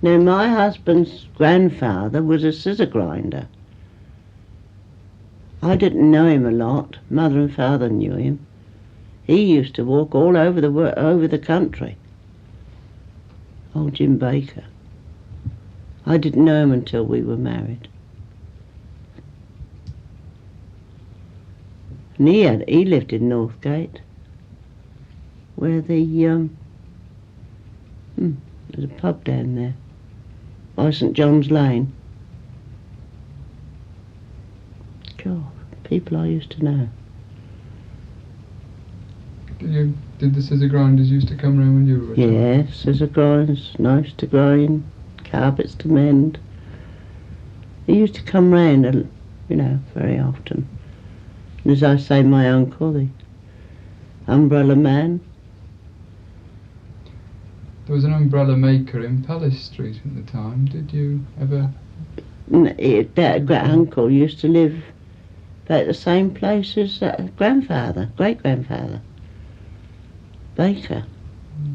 Now, my husband's grandfather was a scissor grinder. I didn't know him a lot. Mother and father knew him. He used to walk all over the country. Old Jim Baker. I didn't know him until we were married. And he lived in Northgate, where there's a pub down there, by St John's Lane. God, people I used to know. Did the scissor grinders used to come round when you were a child? Yes, scissor grinders, knives to grind, carpets to mend. He used to come round, very often. And as I say, my uncle, the umbrella man. There was an umbrella maker in Palace Street at the time. Did you ever? That uncle used to live about the same place as great-grandfather, Baker,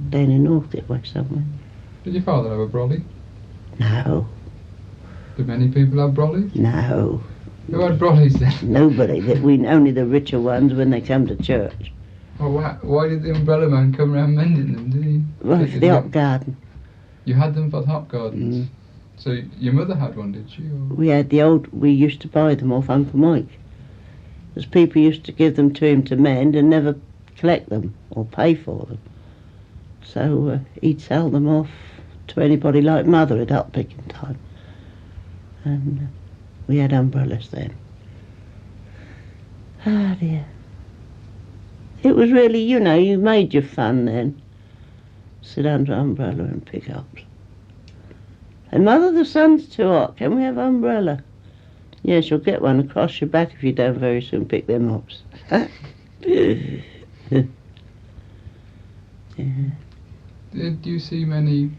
down in Northgate way somewhere. Did your father have a brolly? No. Did many people have brollies? No. Who had brollies then? Nobody. Only the richer ones when they come to church. Well, why did the umbrella man come round mending them, did he? Well, for the hop garden. You had them for the hop gardens? So your mother had one, did she? Or? We used to buy them off Uncle Mike. Because people used to give them to him to mend and never collect them or pay for them. So he'd sell them off to anybody like Mother at up picking time. And we had umbrellas then. Ah, dear. It was really, you made your fun then. Sit under umbrella and pick ups. And Mother, the sun's too hot. Can we have umbrella? Yes, you'll get one across your back if you don't very soon pick them ups. Yeah. Did you see many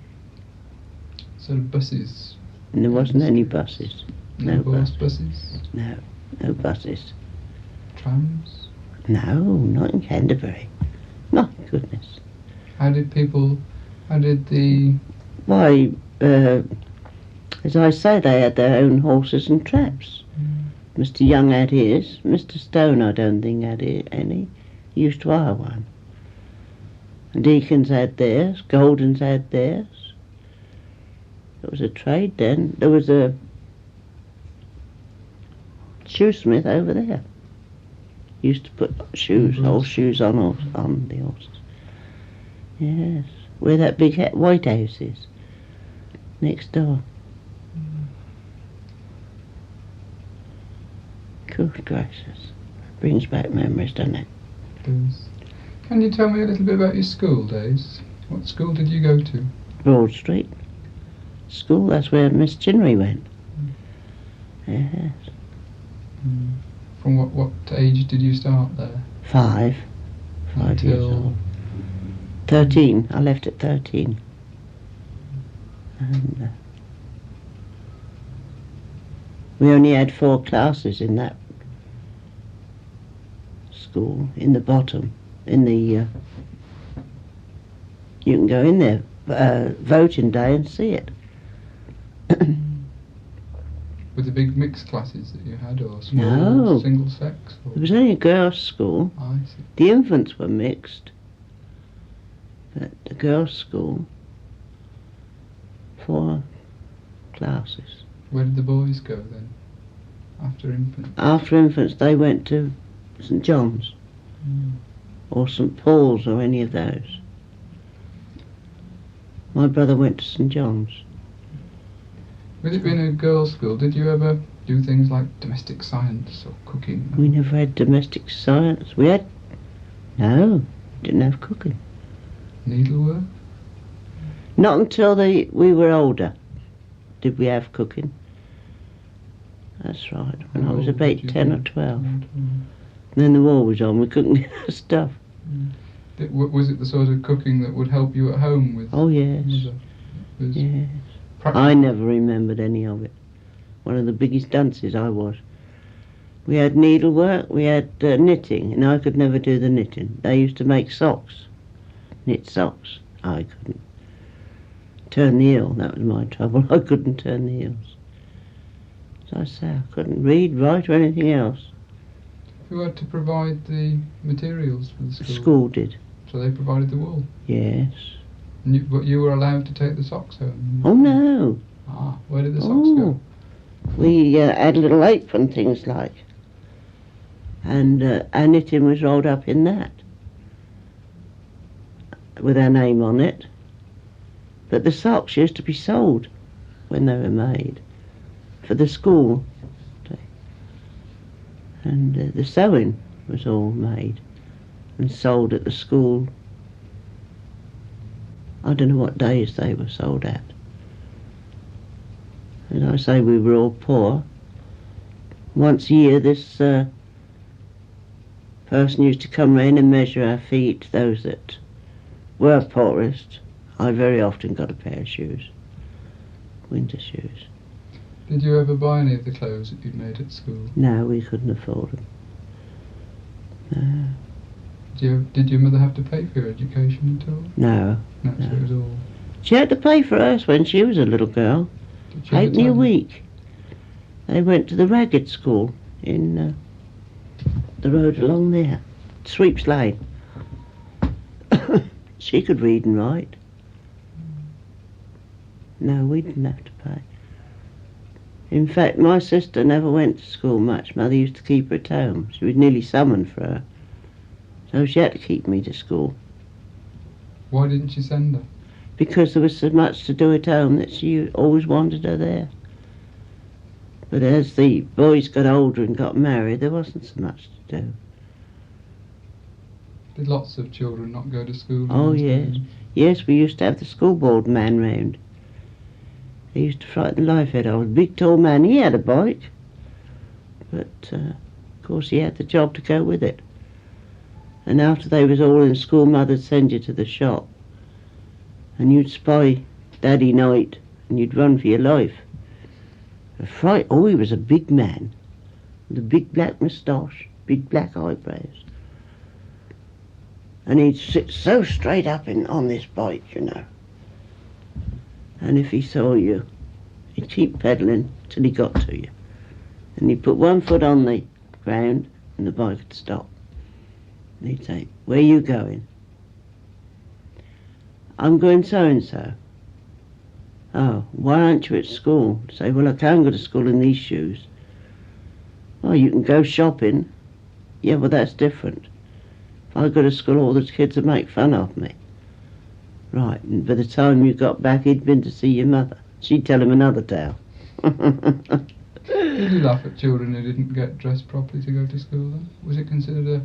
sort of buses? And there wasn't any buses. No buses? No buses. Trams? No, not in Canterbury. My goodness. How did the... Why, as I say, they had their own horses and traps. Mr. Young had his. Mr. Stone, I don't think, had any. He used to hire one. Deacons had theirs. Goldens had theirs. It was a trade then. There was a shoesmith over there. Used to put old shoes on the horses. Yes, where that big White House is, next door. Good gracious, brings back memories, doesn't it? It does. Can you tell me a little bit about your school days? What school did you go to? Broad Street School. That's where Miss Chinnery went. Yes. From what age did you start there? 5 years old. 13. I left at 13. And we only had 4 classes in that school, in the bottom. You can go in there voting day and see it. Were the big mixed classes that you had, or small, single sex? Or? It was only a girls' school. I see. The infants were mixed, but the girls' school, 4 classes. Where did the boys go then, after infants? After infants, they went to St John's or St Paul's or any of those. My brother went to St John's. With it being a girls' school, did you ever do things like domestic science or cooking? We never had domestic science. Didn't have cooking. Needlework? Not until we were older did we have cooking. That's right, when I was about 10 or 12. Then the war was on, we couldn't get our stuff. Was it the sort of cooking that would help you at home with? Oh yes. Yes. I never remembered any of it. One of the biggest dunces I was. We had needlework, we had knitting, and I could never do the knitting. They used to make socks, knit socks. I couldn't. turn the heel. That was my trouble. I couldn't turn the heels. As I say, I couldn't read, write, or anything else. Who had to provide the materials for the The school? school did. So they provided the wool. Yes. But you were allowed to take the socks home? Oh no. Ah, where did the socks go? We had little apron things like, and our knitting was rolled up in that, with our name on it. But the socks used to be sold when they were made for the school, and the sewing was all made and sold at the school. I don't know what days they were sold at. As I say, we were all poor. Once a year this person used to come round and measure our feet, those that were poorest. I very often got a pair of shoes, winter shoes. Did you ever buy any of the clothes that you'd made at school? No, we couldn't afford them. Did your mother have to pay for your education at all? No. No, so it was all... She had to pay for us when she was a little girl. Did she ever Halfpenny a tell you- week. They went to the Ragged School in the road along there, Sweeps Lane. She could read and write. No, we didn't have to pay. In fact, my sister never went to school much. Mother used to keep her at home. She was nearly summoned for her. So she had to keep me to school. Why didn't she send her? Because there was so much to do at home that she always wanted her there. But as the boys got older and got married, there wasn't so much to do. Did lots of children not go to school? in Oh, those yes. days? Yes, we used to have the school board man round. He used to frighten the life out of us. A big tall man, he had a bike. But, of course, he had the job to go with it. And after they was all in school, Mother'd send you to the shop. And you'd spy Daddy night, and you'd run for your life. A fright. Oh, he was a big man, with a big black moustache, big black eyebrows. And he'd sit so straight up on this bike, you know. And if he saw you, he'd keep pedalling till he got to you. And he'd put one foot on the ground, and the bike would stop. And he'd say, "Where you going?" "I'm going so-and-so." "Oh, why aren't you at school?" Say, "Well, I can't go to school in these shoes." "Oh, you can go shopping." "Yeah, well, that's different. If I go to school, all the kids would make fun of me." Right, and by the time you got back, he'd been to see your mother. She'd tell him another tale. Did you laugh at children who didn't get dressed properly to go to school then? Was it considered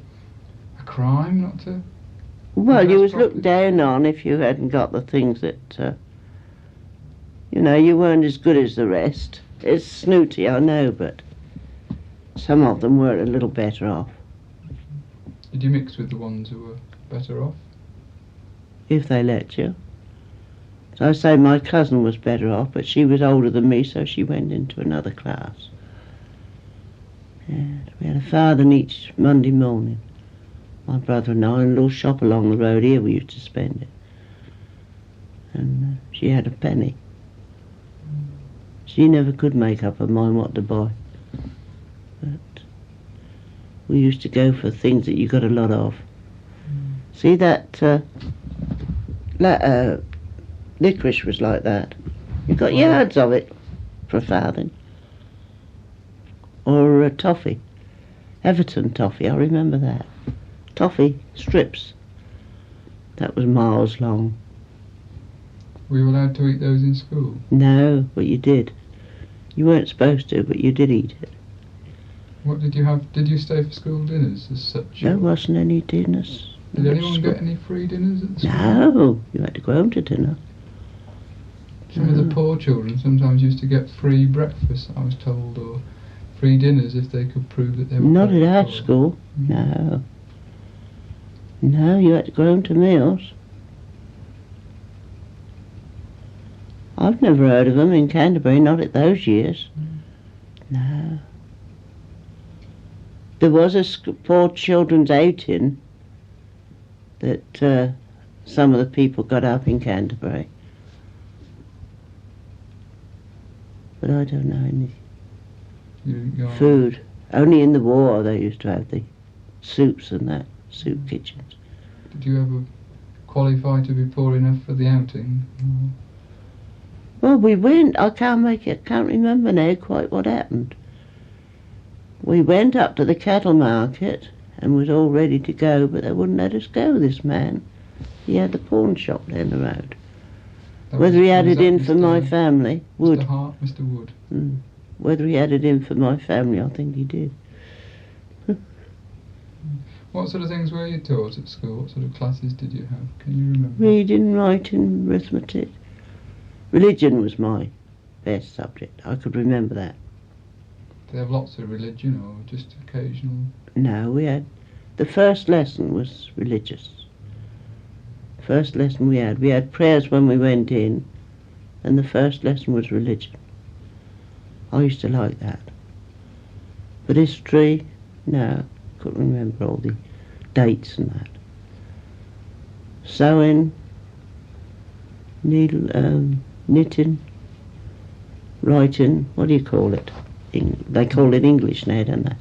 a crime not to? Well, you dress was properly? looked down on if you hadn't got the things that, you know, you weren't as good as the rest. It's snooty, I know, but some of them were a little better off. Did you mix with the ones who were better off? If they let you. So I say my cousin was better off, but she was older than me, so she went into another class. Yes, we had a farthing each Monday morning. My brother and I, in a little shop along the road here, we used to spend it. And she had a penny. She never could make up her mind what to buy. But we used to go for things that you got a lot of. See that licorice was like that. You got yards of it for a farthing. Or a toffee. Everton toffee, I remember that. Toffee strips. That was miles long. Were you allowed to eat those in school? No, but you did. You weren't supposed to, but you did eat it. What did you have? Did you stay for school dinners as such? There or- wasn't any dinners. Did Not at anyone school. get any free dinners at school? No, you had to go home to dinner. Some of the poor children sometimes used to get free breakfast, I was told, or free dinners if they could prove that they were Not quite at our poor. school, no. No, you had to go home to meals. I've never heard of them in Canterbury, not at those years. No. There was a poor children's outing that some of the people got up in Canterbury. But I don't know any You didn't go on. food. Only in the war they used to have the soups and that, soup kitchens. Did you ever qualify to be poor enough for the outing? Well, we went. I can't remember now quite what happened. We went up to the cattle market and was all ready to go, but they wouldn't let us go, this man. He had the pawn shop down the road. Whether he had it in for my family, Wood. Mr. Hart, Mr. Wood. Whether he had it in for my family, I think he did. What sort of things were you taught at school? What sort of classes did you have? Can you remember? Reading, writing, arithmetic. Religion was my best subject. I could remember that. Did they have lots of religion or just occasional? No, we had... The first lesson was religious. First lesson we had prayers when we went in, and the first lesson was religion. I used to like that. But history, no, couldn't remember all the dates and that. Sewing, needle, knitting, writing, what do you call it? They call it English now, don't they?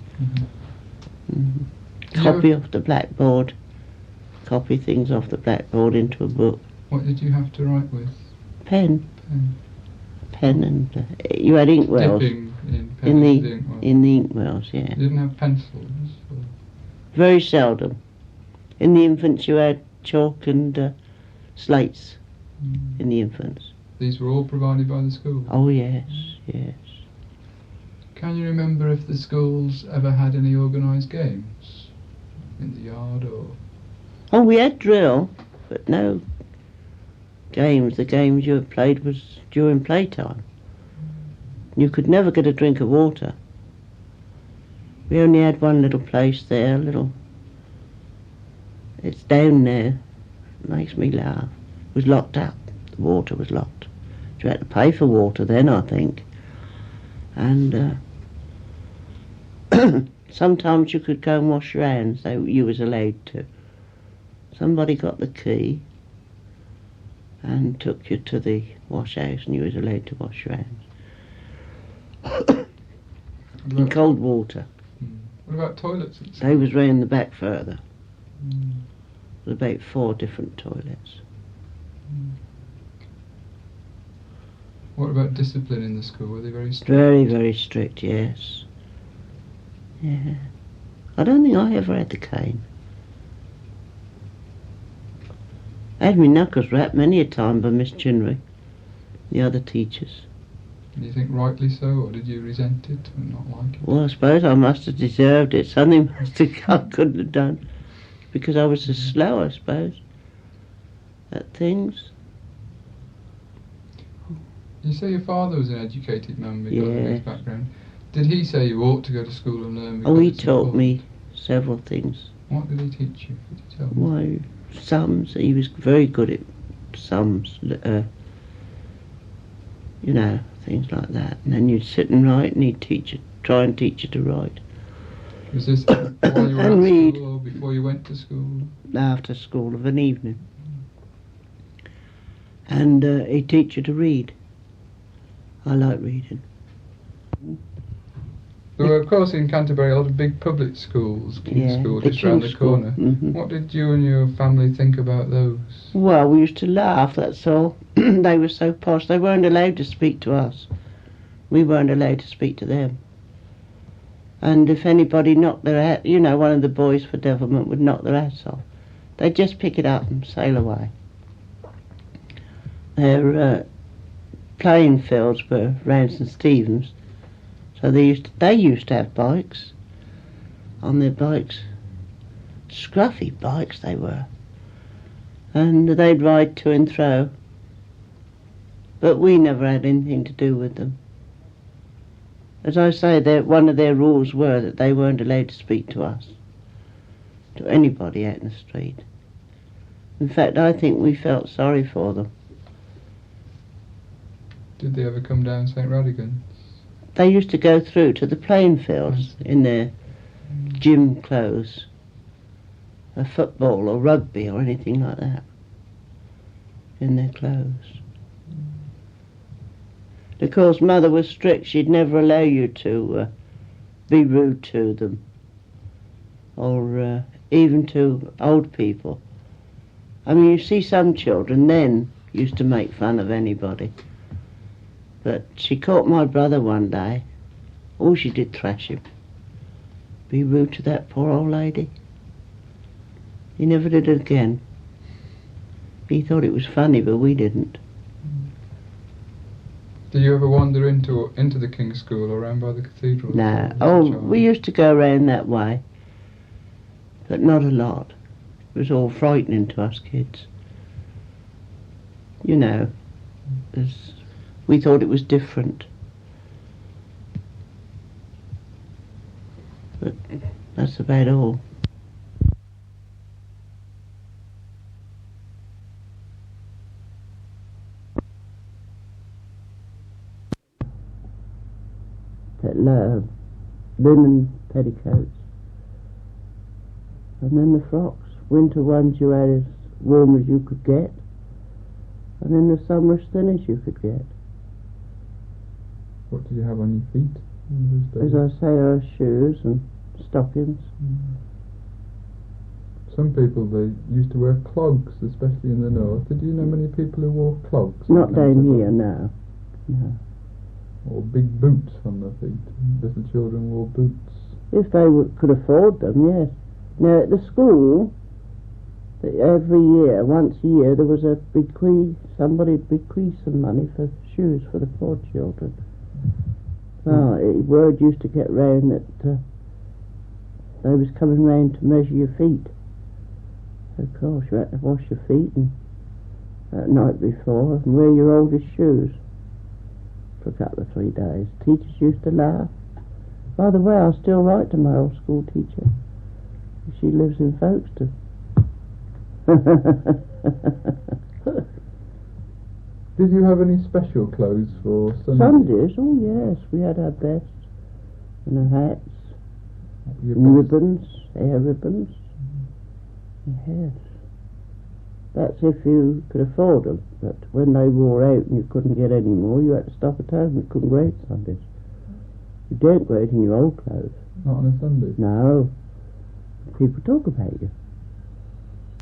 Copy off the blackboard. Copy things off the blackboard into a book. What did you have to write with? Pen and you had inkwells. Dipping in pen and inkwell. In the inkwells, yeah. You didn't have pencils? Or? Very seldom. In the infants you had chalk and slates. In the infants. These were all provided by the school? Oh yes, yes. Can you remember if the schools ever had any organised games? In the yard or...? Oh, we had drill, but no games. The games you had played was during playtime. You could never get a drink of water. We only had one little place there, it's down there. It makes me laugh. It was locked up. The water was locked. You had to pay for water then, I think. And sometimes you could go and wash your hands, you was allowed to. Somebody got the key and took you to the wash house and you was allowed to wash your hands. In cold water. What about toilets? They was round the back further. There was about 4 different toilets. What about discipline in the school? Were they very strict? Very, very strict, yes. Yeah. I don't think I ever had the cane. I had my knuckles rapped many a time by Miss Chinnery, the other teachers. Do you think rightly so, or did you resent it and not like it? Well, I suppose I must have deserved it. Something I couldn't have done. Because I was so slow, I suppose, at things. You say your father was an educated man because of his Yes. background. Did he say you ought to go to school and learn? Oh, he because it's taught important? me several things. What did he teach you? Could you tell me? Why, sums. He was very good at sums. You know, things like that. And then you'd sit and write, and he'd try and teach you to write. Was this while you were And at read. school or before you went to school? After school of an evening. And he'd teach you to read. I like reading. There were, of course, in Canterbury a lot of big public schools, King's School the just round the King's School. corner. What did you and your family think about those? Well, we used to laugh, that's all. They were so posh. They weren't allowed to speak to us. We weren't allowed to speak to them. And if anybody knocked their hat, you know, one of the boys for Devilment would knock their hats off, they'd just pick it up and sail away. Their playing fields were round St Stephen's, so they used to have bikes. On their bikes, scruffy bikes they were, and they'd ride to and fro. But we never had anything to do with them. As I say, one of their rules were that they weren't allowed to speak to us, to anybody out in the street. In fact, I think we felt sorry for them. Did they ever come down St Radigan's? They used to go through to the playing fields in their gym clothes, a football or rugby or anything like that, in their clothes. Of course, Mother was strict. She'd never allow you to be rude to them, or even to old people. I mean, you see some children then used to make fun of anybody. But she caught my brother one day. All she did, thrash him. Be rude to that poor old lady. He never did it again. He thought it was funny, but we didn't. Did you ever wander into the King's School or around by the cathedral? No. Oh, we used to go round that way, but not a lot. It was all frightening to us kids. You know, we thought it was different. But that's about all. Linen petticoats, and then the frocks. Winter ones you had as warm as you could get, and then the summer as thin as you could get. What did you have on your feet in those As days? I say, our shoes and stockings. Some people, they used to wear clogs, especially in the north. Did you know many people who wore clogs? Not down here, no. No. Or big boots on their feet. Little children wore boots. If they could afford them, yes. Now at the school, every year, once a year, there was a somebody would bequeath some money for shoes for the poor children. Well, word used to get round that they was coming round to measure your feet. Of course, you had to wash your feet that night before and wear your oldest shoes for a couple of 3 days. Teachers used to laugh. By the way, I still write to my old school teacher. She lives in Folkestone. Did you have any special clothes for Sunday? Sundays? Oh yes, we had our best. And our hats. Your And best? ribbons, hair ribbons. Yes. That's if you could afford them. But when they wore out and you couldn't get any more, you had to stop at home. You couldn't go out Sundays. You don't go out in your old clothes. Not on a Sunday? No. People talk about you.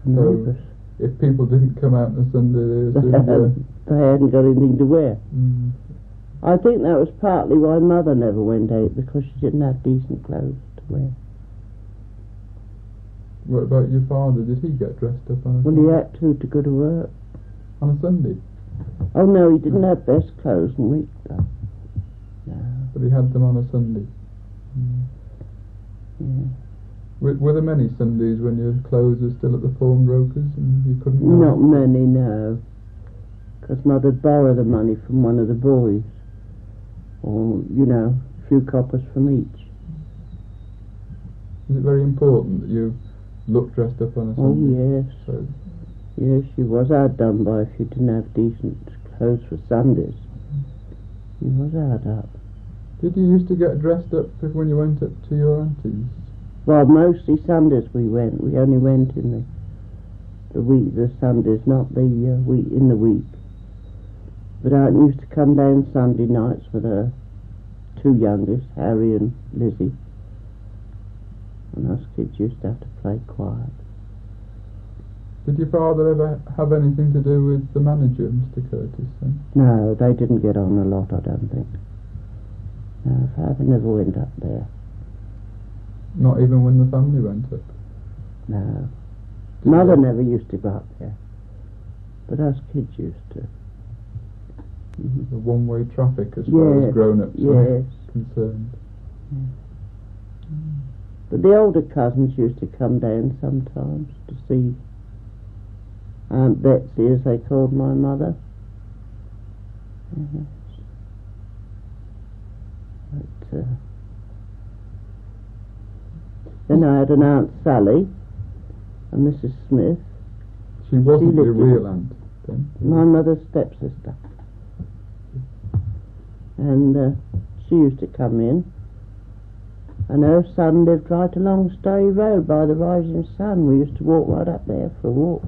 And So, neighbours. if people didn't come out on a Sunday, they assumed They hadn't got anything to wear. Mm. I think that was partly why Mother never went out, because she didn't have decent clothes to wear. What about your father? Did he get dressed up on a Well, Sunday? he had to go to work. On a Sunday? Oh no, he didn't have best clothes in week though. No. But he had them on a Sunday. Yeah. Were there many Sundays when your clothes were still at the pawnbrokers and you couldn't go Not out? many, no. Because Mother'd borrow the money from one of the boys. Or, a few coppers from each. Is it very important that you look dressed up on a Oh Sunday? yes. So, Yes, she was hard done by if you didn't have decent clothes for Sundays. She was hard up. did you used to get dressed up when you went up to your aunties? Well, mostly Sundays we went. We only went in the week, the Sundays, not the week in the week. But Aunt used to come down Sunday nights with her two youngest, Harry and Lizzie. And us kids used to have to play quiet. Did your father ever have anything to do with the manager, Mr. Curtis, then? No, they didn't get on a lot, I don't think. No, Father never went up there. Not even when the family went up? No. Did Mother you- never used to go up there. But us kids used to. Mhm. The one-way traffic as far as Yes, grown-ups yes. are concerned. But the older cousins used to come down sometimes to see Aunt Betsy, as they called my mother. Yes. But, then I had an Aunt Sally and Mrs. Smith, She wasn't She your lived in- real aunt, then? my mother's stepsister. And she used to come in, and her son lived right along Story Road by the rising sun. We used to walk right up there for a walk.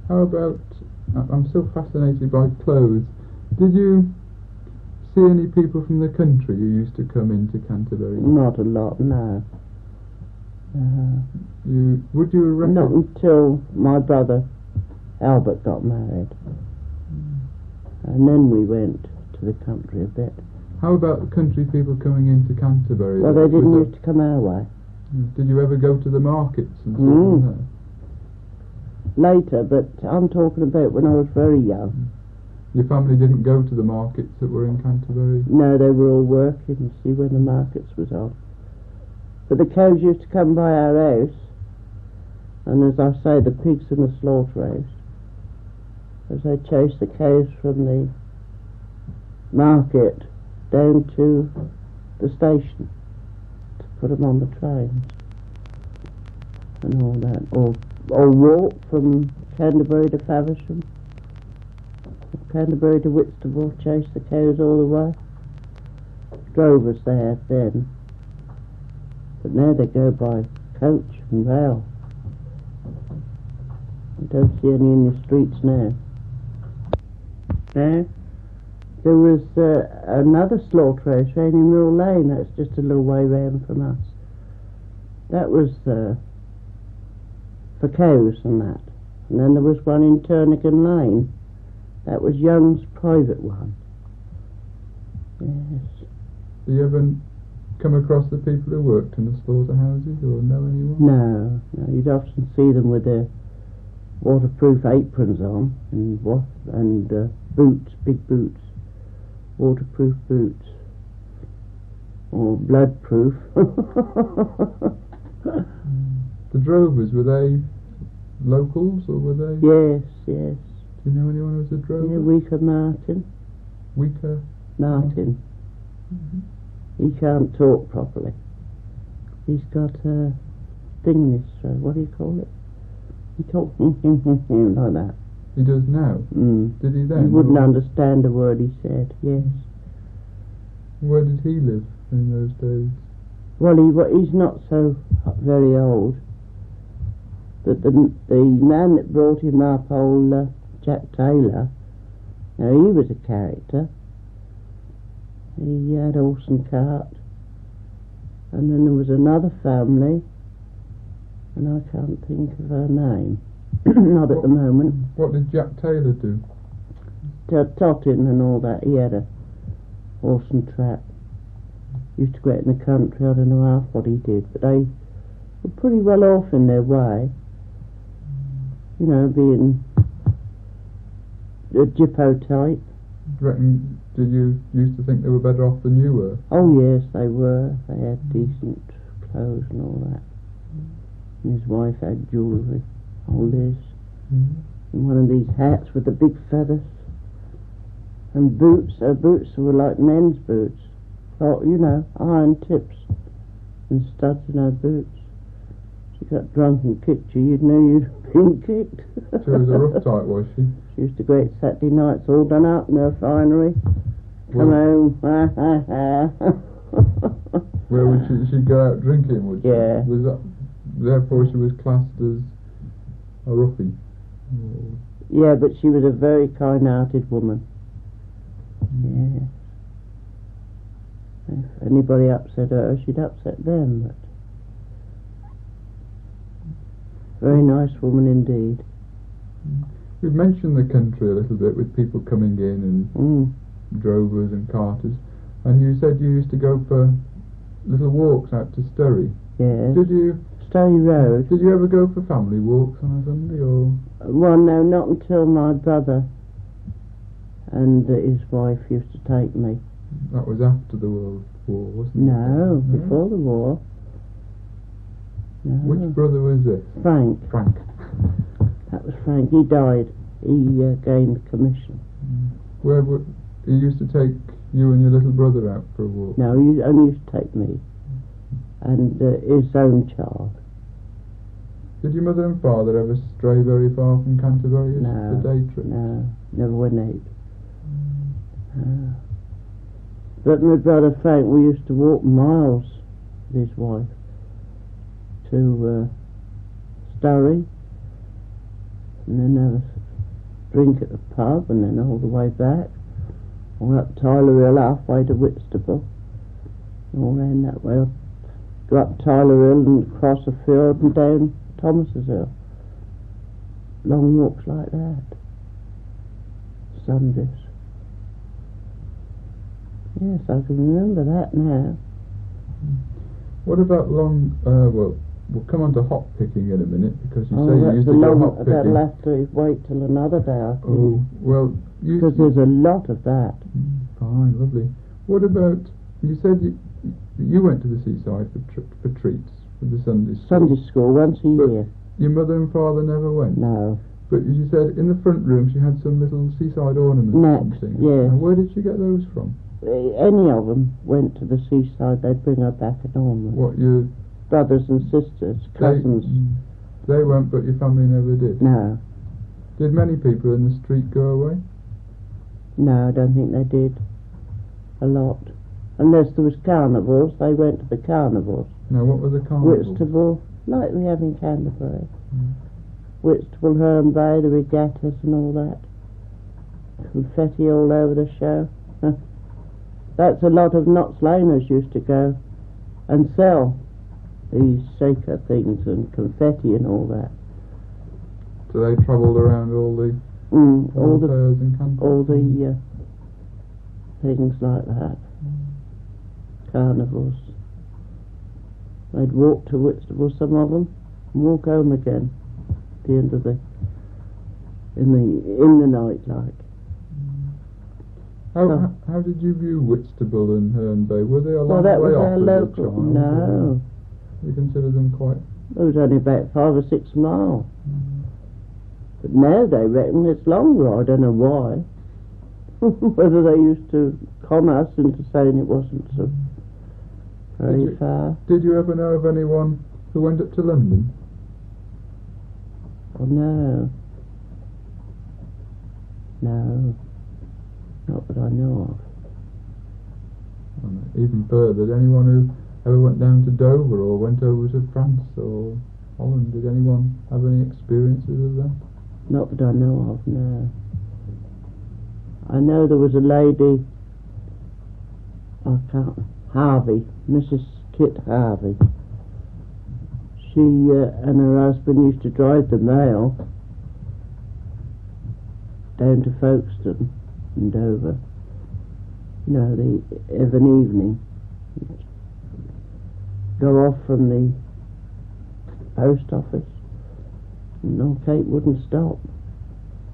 How about, I'm so fascinated by clothes, Did you see any people from the country who used to come into Canterbury? Not a lot, no. Would you reckon? Not until my brother Albert got married. And then we went to the country a bit. How about the country people coming into Canterbury? Well, they didn't used to come our way. Did you ever go to the markets and stuff like that? Later, but I'm talking about when I was very young. Your family didn't go to the markets that were in Canterbury? No, they were all working, you see, when the markets was on. But the cows used to come by our house, and as I say, the pigs in the slaughterhouse, as they chased the cows from the market down to the station to put them on the trains and all that, or walk from Canterbury to Faversham, from Canterbury to Whitstable, chase the cows all the way. Drovers they had then, but now they go by coach and rail. I don't see any in the streets now. There was another slaughterhouse round in Mill Lane. That's just a little way round from us. That was for cows and that. And then there was one in Turnigan Lane. That was Young's private one. Yes. Do you ever come across the people who worked in the slaughterhouses or know anyone? No. You'd often see them with their waterproof aprons on and boots, big boots, waterproof boots, or bloodproof. The drovers, were they locals or were they? Yes. Do you know anyone who was a drover? Yeah, Weaker Martin. Weaker Martin. He can't talk properly. He's got a thing in his throat. What do you call it? He talks like that. He does now? Did he then? You wouldn't understand a word he said, yes. Where did he live in those days? Well, he's not so very old. But the man that brought him up, old Jack Taylor, now he was a character. He had horse and cart. And then there was another family, and I can't think of her name. Not at the moment. What did Jack Taylor do? Totting and all that. He had a horse and trap. Used to go out in the country. I don't know half what he did, but they were pretty well off in their way. You know, being a Gippo type. Did you used to think they were better off than you were? Oh yes, they were. They had decent clothes and all that. And his wife had jewellery, all this. And one of these hats with the big feathers. And boots. Her boots were like men's boots. Oh, you know, iron tips and studs in her boots. She got drunk and kicked you, you'd know you'd been kicked. She was a rough type, was she? She used to go out Saturday nights all done up in her finery. Come home. Where would she'd go out drinking, would she? Yeah. Was that, therefore she was classed as a roughie? Yeah, but she was a very kind-hearted woman. Yeah. If anybody upset her, she'd upset them, but very nice woman indeed. We've mentioned the country a little bit with people coming in and drovers and carters, and you said you used to go for little walks out to Sturry. Yes. Did you? Sturry Road. Did you ever go for family walks on a Sunday, or? Well, no, not until my brother and his wife used to take me. That was after the World War, wasn't it? No, before the war. No. Which brother was this? Frank. Frank. That was Frank. He died. He gained commission. Where he used to take you and your little brother out for a walk? No, he only used to take me and his own child. Did your mother and father ever stray very far from Canterbury as No, a day trip? no, never went out. No. But my brother Frank, we used to walk miles with his wife to Sturry, and then have a drink at the pub, and then all the way back. Or up Tyler Hill halfway to Whitstable. All round that way. Go up Tyler Hill and cross a field and down Thomas's Hill. Long walks like that. Sundays. Yes, I can remember that now. What about we'll come on to hop picking in a minute, because you say you used to go hop picking. That'll have to wait till another day, I think. Oh, well, because there's a lot of that. Fine, lovely. What about, you said you went to the seaside for treats for the Sunday school. Sunday school, once a year. Your mother and father never went? No. But you said in the front room she had some little seaside ornaments and things. Yes. And where did she get those from? Any of them went to the seaside, they'd bring her back an ornament. What, your brothers and sisters, cousins? They went, but your family never did? No. Did many people in the street go away? No, I don't think they did. A lot. Unless there was carnivals, they went to the carnivals. Now, what were the carnivals? Whitstable, like we have in Canterbury. Whitstable, Herne Bay, the regattas and all that. Confetti all over the show. That's a lot of Knots Laners used to go and sell these shaker things and confetti and all that. So they travelled around all the fairs and Canterbury? All the things like that. Carnivals. They'd walk to Whitstable, some of them, and walk home again at the end of in the night, like. How did you view Whitstable and Herne Bay? Were they a long that way was off our as local. a child? No. You consider them quite... It was only about 5 or 6 miles. But now they reckon it's longer. I don't know why. Whether they used to con us into saying it wasn't so very far. Did you ever know of anyone who went up to London? Oh, no. No. Not that I know of. Even further, did anyone who ever went down to Dover or went over to France or Holland, did anyone have any experiences of that? Not that I know of, no. I know there was a lady, Harvey, Mrs. Kit Harvey. She and her husband used to drive the mail down to Folkestone and Dover. You know, of an evening. Go off from the post office, and old Kate wouldn't stop.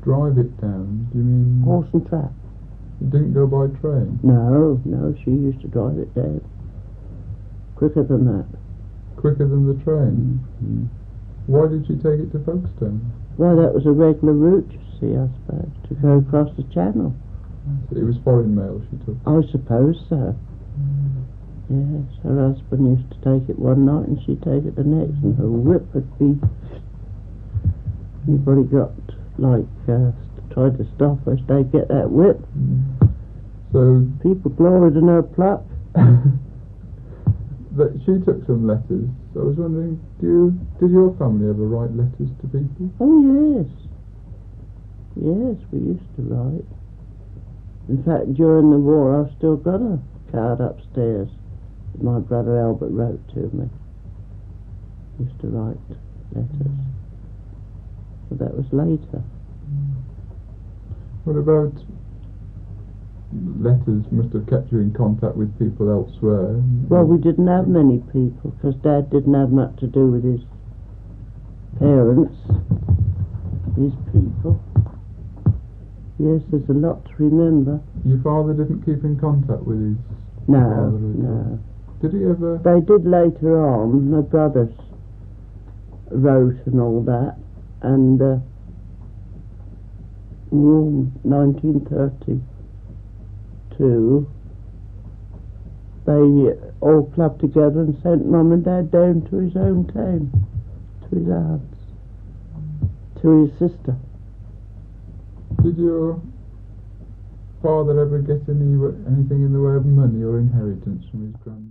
Drive it down? Do you mean... Horse and trap. You didn't go by train? No, she used to drive it down. Quicker than that. Quicker than the train? Mm-hmm. Why did she take it to Folkestone? Well, that was a regular route, you see, I suppose, to go across the channel. It was foreign mail she took? I suppose so. Yes, her husband used to take it one night and she'd take it the next, and her whip would be... Anybody got, tried to stop her, they'd get that whip. So... People gloried in her pluck. That she took some letters. I was wondering, did your family ever write letters to people? Oh, yes. Yes, we used to write. In fact, during the war, I've still got a card upstairs that my brother Albert wrote to me. He used to write letters. But that was later. What about letters? Must have kept you in contact with people elsewhere? Well, we didn't have many people, because Dad didn't have much to do with his parents, his people. Yes, there's a lot to remember. Your father didn't keep in contact with his father? No. Did he ever? They did later on. My brothers wrote and all that, and in 1932 they all clubbed together and sent Mum and Dad down to his hometown, to his aunt's, to his sister. Did your father ever get anything in the way of money or inheritance from his grandfather?